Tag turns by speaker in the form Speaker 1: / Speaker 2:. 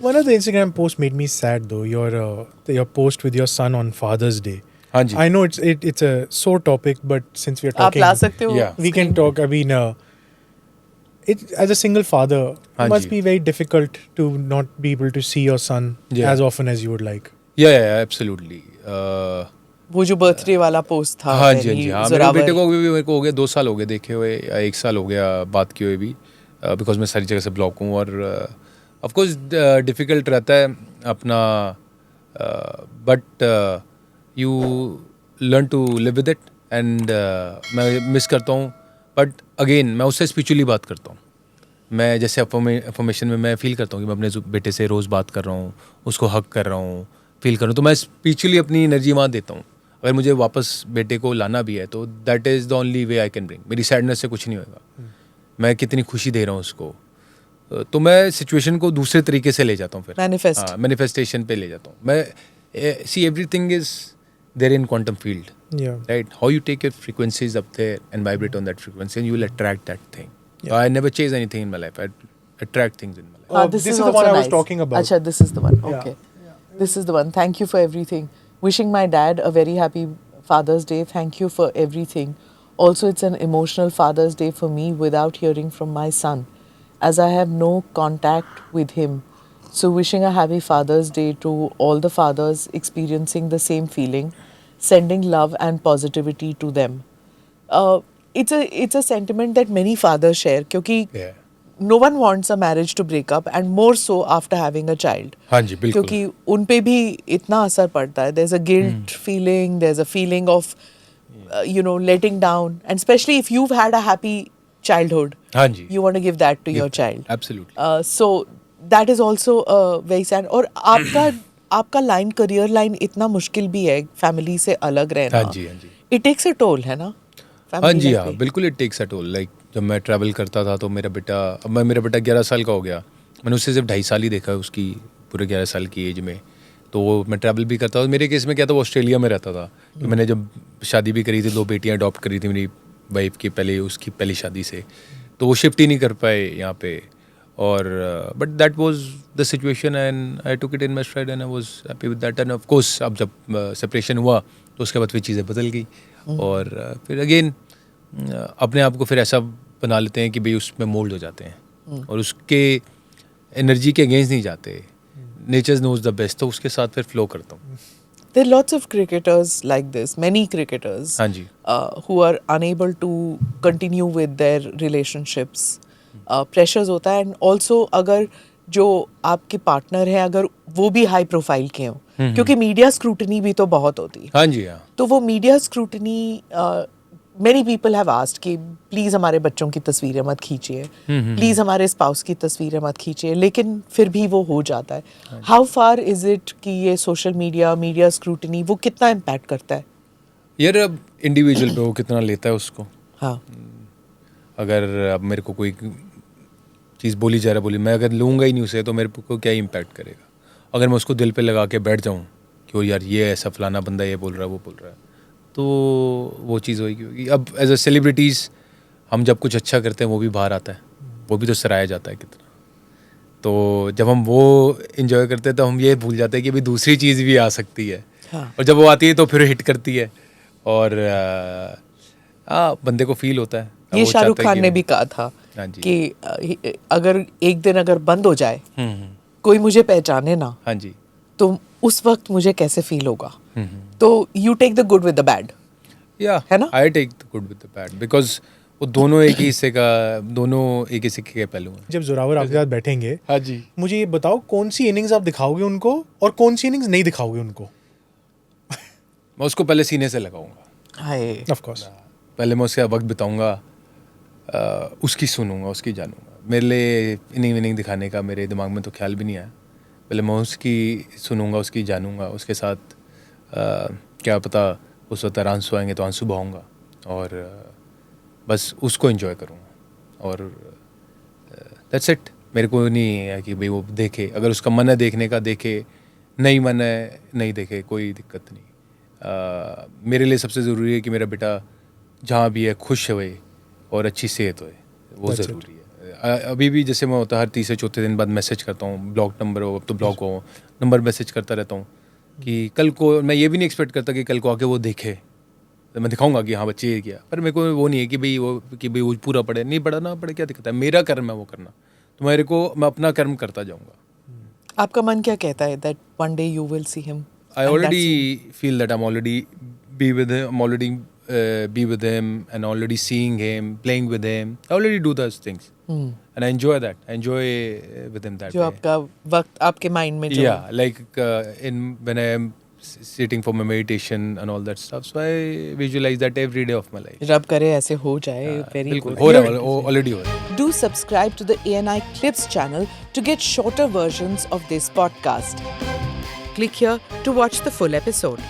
Speaker 1: One of the Instagram posts made me sad though. Your post with your son on Father's Day.
Speaker 2: हाँ जी.
Speaker 1: I know it's a sore topic, but since we are
Speaker 3: आप
Speaker 1: talking,
Speaker 3: ला सकते हो
Speaker 2: Yeah.
Speaker 1: we can
Speaker 3: screen
Speaker 1: talk. I mean, it as a single father,
Speaker 2: हाँ
Speaker 1: it must
Speaker 2: ji.
Speaker 1: be very difficult to not be able to see your son
Speaker 2: Yeah.
Speaker 1: as often as you would like.
Speaker 2: Yeah, absolutely.
Speaker 3: वो जो birthday वाला post था
Speaker 2: हाँ जी, हाँ
Speaker 3: very
Speaker 2: जी. हाँ, मेरे
Speaker 3: जोरावर।
Speaker 2: बेटे को भी मेरे को हो गया 2 साल हो गए देखे हुए, या 1 साल हो गया बात किए हुए भी, बिकॉज मैं सारी जगह से ब्लॉक हूँ. और ऑफ कोर्स डिफ़िकल्ट रहता है अपना, but you learn to live with it. And मैं मिस करता हूँ, बट अगेन मैं उससे स्पिरिचुअली बात करता हूँ. मैं जैसे अफर्मेशन में मैं फील करता हूँ कि मैं अपने बेटे से रोज़ बात कर रहा हूँ, उसको हक कर रहा हूँ, फील कर रहा हूँ. तो मैं स्पिरिचुअली अपनी एनर्जी वहाँ देता हूँ. अगर मुझे वापस बेटे को लाना भी है तो that is the only way I can bring. मेरी सैडनेस से कुछ नहीं होगा. मैं कितनी खुशी दे रहा हूँ उसको, तो मैं सिचुएशन को दूसरे तरीके से ले जाता हूँ. फिर मैनिफेस्टेशन पे ले जाता हूँ मैं. See everything is there in quantum field,
Speaker 1: Yeah.
Speaker 2: right? How you take your frequencies up there and vibrate on that frequency, and you will attract that thing.
Speaker 1: Yeah.
Speaker 2: I never chase anything in my life. I attract things in my life.
Speaker 3: This
Speaker 1: This
Speaker 3: is
Speaker 1: is the
Speaker 3: also
Speaker 1: one I was
Speaker 3: nice.
Speaker 1: talking about.
Speaker 3: Acha, this is the one.
Speaker 1: Yeah.
Speaker 3: Okay. This is the one. Thank you for everything. Wishing my dad a very happy Father's Day. Thank you for everything. Also, it's an emotional Father's Day for me without hearing from my son, as I have no contact with him. So, wishing a happy Father's Day to all the fathers experiencing the same feeling, sending love and positivity to them. It's a sentiment that many fathers share, क्योंकि
Speaker 2: Yeah.
Speaker 3: no one wants a marriage to break up, and more so after having a child.
Speaker 2: हाँ जी, बिल्कुल.
Speaker 3: क्योंकि उन पे भी इतना असर पड़ता है. There's a guilt feeling, there's a feeling of letting down, and especially if you've had a happy childhood,
Speaker 2: हाँ जी.
Speaker 3: you want to give that to your child.
Speaker 2: Absolutely.
Speaker 3: So that is also very sad. और आपका line, career line इतना मुश्किल भी है, family से अलग रहना.
Speaker 2: हाँ जी, हाँ जी.
Speaker 3: इट टेक्स अ टोल, है ना?
Speaker 2: हाँ जी, हाँ बिल्कुल. It takes a toll. Like जब मैं ट्रैवल करता था तो मेरा बेटा 11 साल का हो गया. मैंने उससे सिर्फ 2.5 साल ही देखा उसकी पूरे 11 साल की एज में. तो मैं ट्रैवल भी करता था. मेरे केस में क्या था, वो ऑस्ट्रेलिया में रहता था. तो मैंने जब शादी भी करी थी, 2 बेटियाँ अडॉप्ट करी थी मेरी वाइफ की उसकी पहली शादी से. तो वो शिफ्ट ही नहीं कर पाए यहाँ पे. और but that was the situation and I took it in my STRIDE and I was happy with that. End of course अब जब सेपरेशन हुआ तो उसके बाद फिर चीज़ें बदल गई. और फिर अगेन अपने आप को फिर ऐसा बना लेते हैं कि भाई उसमें मोल्ड हो जाते हैं और उसके एनर्जी के अगेंस्ट नहीं जाते. नेचर नोज द बेस्ट, तो उसके साथ फिर फ्लो करता हूँ.
Speaker 3: There are lots of cricketers like this, many cricketers,
Speaker 2: हाँ जी.
Speaker 3: who are unable to continue with their relationships. Pressures होता है, and also अगर जो आपके पार्टनर हैं अगर वो भी हाई प्रोफाइल के हों, क्योंकि मीडिया स्क्रूटनी भी तो बहुत होती है.
Speaker 2: हाँ जी, हाँ.
Speaker 3: तो वो media scrutiny, many people have asked कि प्लीज़ हमारे बच्चों की तस्वीरें मत खींचिए, प्लीज़ हमारे स्पाउस की तस्वीरें मत खींचिए, लेकिन फिर भी वो हो जाता है. हाउ फार इज़ इट कि ये सोशल मीडिया स्क्रूटनी वो कितना इम्पैक्ट करता है?
Speaker 2: यार अब इंडिविजुअल पे वो कितना लेता है उसको.
Speaker 3: हाँ.
Speaker 2: अगर अब मेरे को कोई चीज़ बोली जा रहा बोली, मैं अगर लूँगा ही नहीं उसे तो मेरे को क्या इम्पैक्ट करेगा. अगर मैं उसको दिल पे लगा के बैठ जाऊँ कि वो यार ये ऐसा फलाना बंदा ये बोल रहा है वो बोल रहा है, तो वो चीज़ होगी. अब एज अ सेलिब्रिटीज़ हम जब कुछ अच्छा करते हैं वो भी बाहर आता है, वो भी तो सराहा जाता है कितना. तो जब हम वो इन्जॉय करते हैं तो हम ये भूल जाते हैं कि भाई दूसरी चीज़ भी आ सकती है.
Speaker 3: हाँ.
Speaker 2: और जब वो आती है तो फिर हिट करती है और बंदे को फील होता है.
Speaker 3: ये शाहरुख खान ने भी कहा था कि अगर एक दिन अगर बंद हो जाए, कोई मुझे पहचाने ना,
Speaker 2: हाँ जी,
Speaker 3: तो उस वक्त मुझे कैसे फील होगा. तो you take the good with the bad.
Speaker 2: है ना? I take the good with the bad because वो दोनों एक ही सिक्के के पहलू हैं.
Speaker 1: जब जोरावर आपके साथ बैठेंगे,
Speaker 2: हाँ जी,
Speaker 1: मुझे ये बताओ कौन सी इनिंग्स आप दिखाओगे उनको और कौन सी इनिंग्स नहीं दिखाओगे उनको?
Speaker 2: मैं उसको पहले सीने से लगाऊंगा.
Speaker 3: हाय.
Speaker 1: Of course.
Speaker 2: पहले मैं उसके वक्त बिताऊंगा, उसकी सुनूंगा, उसकी जानूंगा. मेरे लिए इनिंग दिखाने का मेरे दिमाग में तो ख्याल भी नहीं आया. पहले मैं उसकी सुनूंगा, उसकी जानूंगा, उसके साथ क्या पता उस वक्त आंसू आएंगे तो आंसू बहाऊंगा और बस उसको एंजॉय करूँगा. और दैट्स इट. मेरे को नहीं है कि भाई वो देखे. अगर उसका मन है देखने का देखे, नहीं मन है नहीं देखे, कोई दिक्कत नहीं. मेरे लिए सबसे ज़रूरी है कि मेरा बेटा जहाँ भी है खुश होए और अच्छी सेहत होए, वो ज़रूरी है. अभी भी जैसे मैं होता हर तीसरे चौथे दिन बाद मैसेज करता हूँ, ब्लॉक नंबर हो, अब तो ब्लॉक हो, नंबर मैसेज करता रहता हूँ कि कल को मैं ये भी नहीं एक्सपेक्ट करता कि कल को आके वो देखे, तो मैं दिखाऊंगा कि हाँ बच्चे ये किया, पर मेरे को वो नहीं है कि भाई वो पूरा पढ़े, नहीं पढ़ा ना पढ़े क्या दिक्कत है, मेरा कर्म है वो करना, तो मैं अपना कर्म करता जाऊँगा।
Speaker 3: आपका मन क्या कहता है that one day you will see him?
Speaker 2: I
Speaker 3: and that's
Speaker 2: already feel that I'm already be with him. I'm already be with him and already seeing him, playing with him. I already do those things, and I enjoy that. I enjoy with him that
Speaker 3: जो
Speaker 2: way.
Speaker 3: आपका वक्त आपके mind में जो
Speaker 2: Yeah, like in when I am sitting for my meditation and all that stuff. So I visualize that every day of my life.
Speaker 3: रब करे ऐसे हो जाए. Very
Speaker 2: बिल्कुल
Speaker 3: good.
Speaker 2: हो रहा है, already हो रहा है.
Speaker 3: Do subscribe to the ANI Clips channel to get shorter versions of this podcast. Click here to watch the full episode.